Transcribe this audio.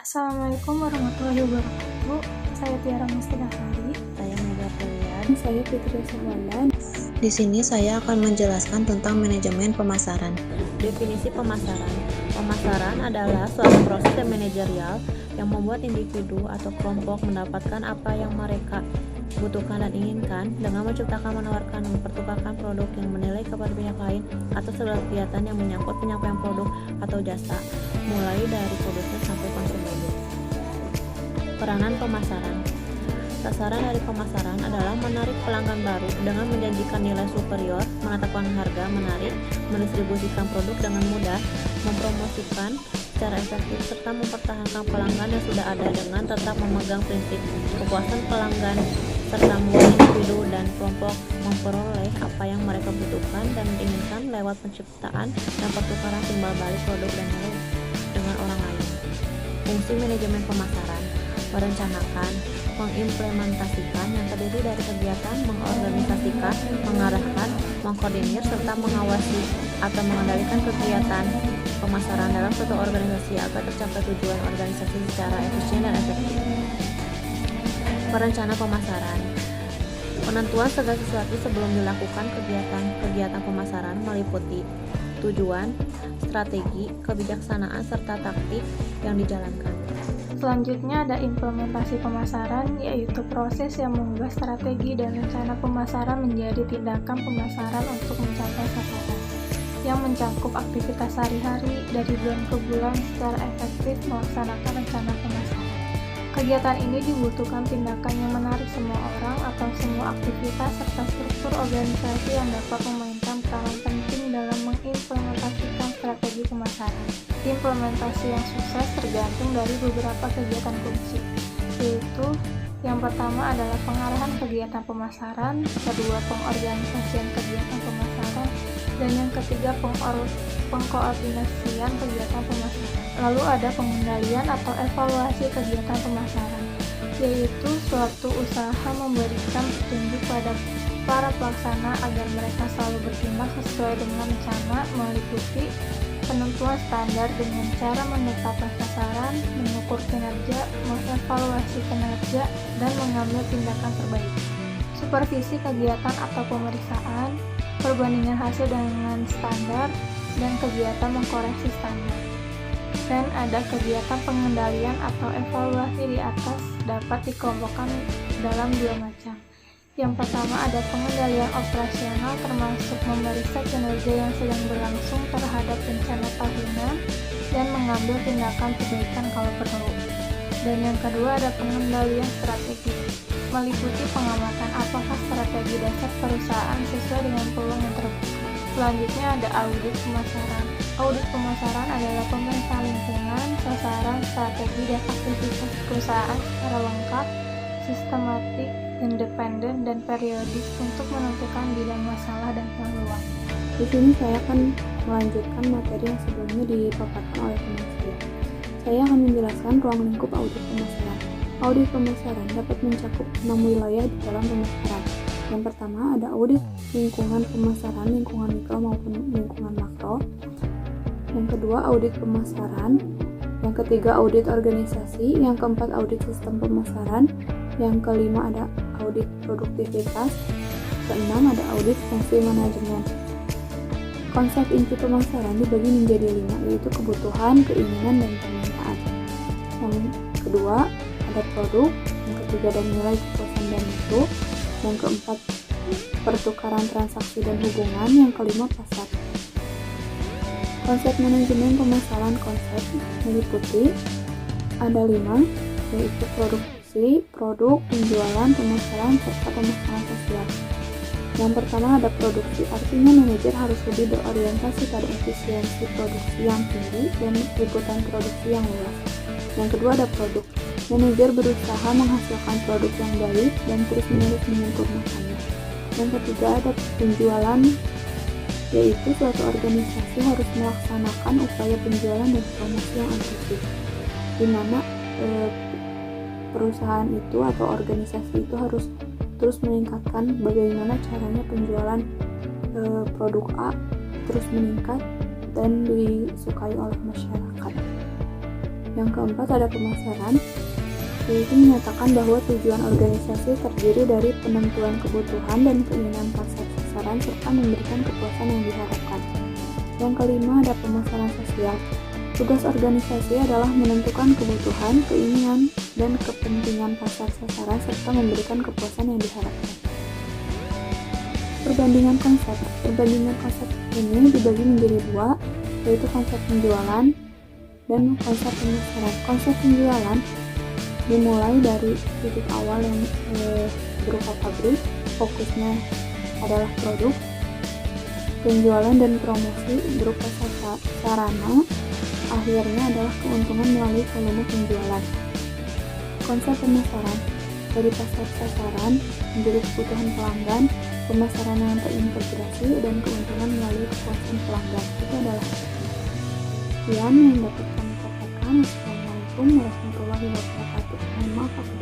Assalamualaikum warahmatullahi wabarakatuh. Saya Tiara Mustinafari. Saya Mega Pilihan. Saya Fitri Samalan. Di sini saya akan menjelaskan tentang manajemen pemasaran. Definisi pemasaran. Pemasaran adalah suatu proses manajerial yang membuat individu atau kelompok mendapatkan apa yang mereka butuhkan dan inginkan dengan menciptakan, menawarkan, dan mempertukarkan produk yang menilai kepada pihak lain atau segala kegiatan yang menyangkut penyampaian produk atau jasa, mulai dari produsen sampai konsumen. Peranan pemasaran. Sasaran dari pemasaran adalah menarik pelanggan baru dengan menjanjikan nilai superior, menetapkan harga menarik, mendistribusikan produk dengan mudah, mempromosikan secara efektif, serta mempertahankan pelanggan yang sudah ada dengan tetap memegang prinsip kepuasan pelanggan, serta membuat individu dan kelompok memperoleh apa yang mereka butuhkan dan inginkan lewat penciptaan dan pertukaran timbal balik produk dan nilai dengan orang lain. Fungsi manajemen pemasaran: merencanakan, mengimplementasikan yang terdiri dari kegiatan, mengorganisasikan, mengarahkan, mengkoordinir, serta mengawasi atau mengendalikan kegiatan pemasaran dalam suatu organisasi agar tercapai tujuan organisasi secara efisien dan efektif. Perencana pemasaran: penentuan segala sesuatu sebelum dilakukan kegiatan pemasaran meliputi tujuan, strategi, kebijaksanaan, serta taktik yang dijalankan. Selanjutnya ada implementasi pemasaran, yaitu proses yang mengubah strategi dan rencana pemasaran menjadi tindakan pemasaran untuk mencapai sasaran, yang mencakup aktivitas sehari-hari dari bulan ke bulan secara efektif melaksanakan rencana pemasaran. Kegiatan ini dibutuhkan tindakan yang menarik semua orang atau semua aktivitas serta struktur organisasi yang dapat memainkan peran penting dalam mengimplementasikan strategi pemasaran. Implementasi yang sukses tergantung dari beberapa kegiatan kunci, yaitu yang pertama adalah pengarahan kegiatan pemasaran, kedua pengorganisasian kegiatan pemasaran, dan yang ketiga pengkoordinasian kegiatan pemasaran. Lalu ada pengendalian atau evaluasi kegiatan pemasaran, yaitu suatu usaha memberikan petunjuk pada para pelaksana agar mereka selalu bertindak sesuai dengan rencana, meliputi penentuan standar dengan cara menetapkan sasaran, mengukur kinerja, mengevaluasi kinerja, dan mengambil tindakan terbaik. Supervisi kegiatan atau pemeriksaan, perbandingan hasil dengan standar, dan kegiatan mengkoreksi standar. Dan ada kegiatan pengendalian atau evaluasi di atas dapat dikelompokkan dalam dua macam. Yang pertama ada pengendalian operasional, termasuk memeriksa kinerja yang sedang berlangsung terhadap rencana tahunan dan mengambil tindakan perbaikan kalau perlu. Dan yang kedua ada pengendalian strategi, meliputi pengamatan apakah strategi dasar perusahaan sesuai dengan peluang yang terbuka. Selanjutnya ada audit pemasaran. Audit pemasaran adalah pemeriksaan lingkungan, sasaran, strategi, dan aktivitas perusahaan secara lengkap, sistematik, independen, dan periodik untuk menentukan bidang masalah dan peluang. Di sini saya akan melanjutkan materi yang sebelumnya dipaparkan oleh teman saya. Saya akan menjelaskan ruang lingkup audit pemasaran. Audit pemasaran dapat mencakup 6 wilayah di dalam pemasaran. Yang pertama ada audit lingkungan pemasaran, lingkungan mikro maupun lingkungan makro. Yang kedua audit pemasaran. Yang ketiga audit organisasi. Yang keempat audit sistem pemasaran. Yang kelima ada audit produktivitas. Keenam ada audit fungsi manajemen. Konsep inti pemasaran dibagi menjadi 5, yaitu kebutuhan, keinginan, dan permintaan. Yang kedua ada produk. Yang ketiga ada nilai, kepuasan, dan mutu. Yang keempat pertukaran transaksi dan hubungan. Yang kelima pasar. Konsep manajemen pemasaran meliputi ada 5, yaitu produksi, produk, penjualan, pemasaran, serta pemasaran sosial. Yang pertama ada produksi, artinya manajer harus lebih berorientasi pada efisiensi produksi yang tinggi dan liputan produksi yang luas. Yang kedua ada produk, manajer berusaha menghasilkan produk yang baik dan terus-menerus menyempurnakannya. Yang ketiga ada penjualan, yaitu suatu organisasi harus melaksanakan upaya penjualan dan promosi yang agresif, di mana perusahaan itu atau organisasi itu harus terus meningkatkan bagaimana caranya penjualan produk A terus meningkat dan disukai oleh masyarakat. Yang keempat ada pemasaran, yaitu menyatakan bahwa tujuan organisasi terdiri dari penentuan kebutuhan dan keinginan pasar sasaran serta memberikan kepuasan yang diharapkan. Yang kelima ada pemasaran sosial. Tugas organisasi adalah menentukan kebutuhan, keinginan, dan kepentingan pasar sasaran serta memberikan kepuasan yang diharapkan. Perbandingan konsep. Perbandingan konsep ini dibagi menjadi dua, yaitu konsep penjualan dan konsep pemasaran. Konsep penjualan dimulai dari titik awal yang berupa pabrik, fokusnya adalah produk, penjualan dan promosi berupa sarana, akhirnya adalah keuntungan melalui volume penjualan. Konsep pemasaran dari pasar sasaran menjadi kebutuhan pelanggan, pemasaran yang terintegrasi, dan keuntungan melalui kepuasan pelanggan. Itu adalah sekian yang dapat kami katakan. Assalamualaikum warahmatullahi wabarakatuh. Mohon maaf apabila